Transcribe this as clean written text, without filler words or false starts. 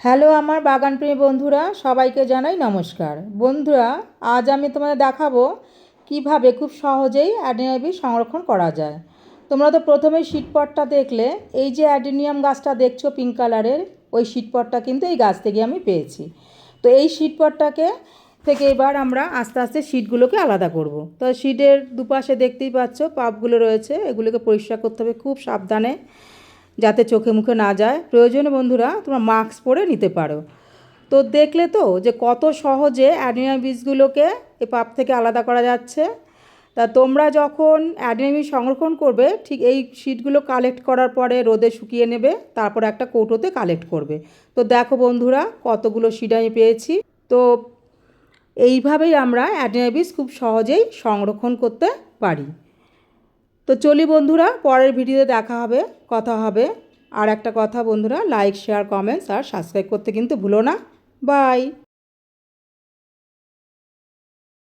Hello আমার বাগানপ্রেমী বন্ধুরা, সবাইকে জানাই নমস্কার। বন্ধুরা, আজ আমি তোমাদের দেখাবো কিভাবে খুব সহজেই অ্যাডেনিয়াম বীজ সংরক্ষণ করা যায়। তোমরা তো প্রথমে শীটপটটা দেখলে, এই যে অ্যাডেনিয়াম গাছটা দেখছো পিঙ্ক কালারের, ওই শীটপটটা কিন্তু এই গাছ থেকে আমি পেয়েছি। তো এই শীটপটটাকে থেকে এবার আমরা আস্তে আস্তে শীটগুলোকে আলাদা করব। তো শীটের দুপাশে দেখতেই পাচ্ছ পাপগুলো রয়েছে, এগুলোকে পরিষ্কার করতে হবে খুব সাবধানে, যাতে চোখে মুখে না যায়। প্রয়োজনে বন্ধুরা তোমরা মাস্ক পরে নিতে পারো। তো দেখলে তো যে কত সহজে অ্যাডেনিয়াম বীজগুলোকে এই পাপ থেকে আলাদা করা যাচ্ছে। তা তোমরা যখন অ্যাডেনিয়াম বীজ সংরক্ষণ করবে, ঠিক এই শীটগুলো কালেক্ট করার পরে রোদে শুকিয়ে নেবে, তারপর একটা কৌটোতে কালেক্ট করবে। তো দেখো বন্ধুরা, কতগুলো শীট আমি পেয়েছি। তো এইভাবেই আমরা অ্যাডেনিয়াম বীজ খুব সহজেই সংরক্ষণ করতে পারি। তো চলি বন্ধুরা, পরের ভিডিওতে দেখা হবে, কথা হবে। আর একটা কথা বন্ধুরা, লাইক শেয়ার কমেন্টস আর সাবস্ক্রাইব করতে কিন্তু ভুলো না। বাই।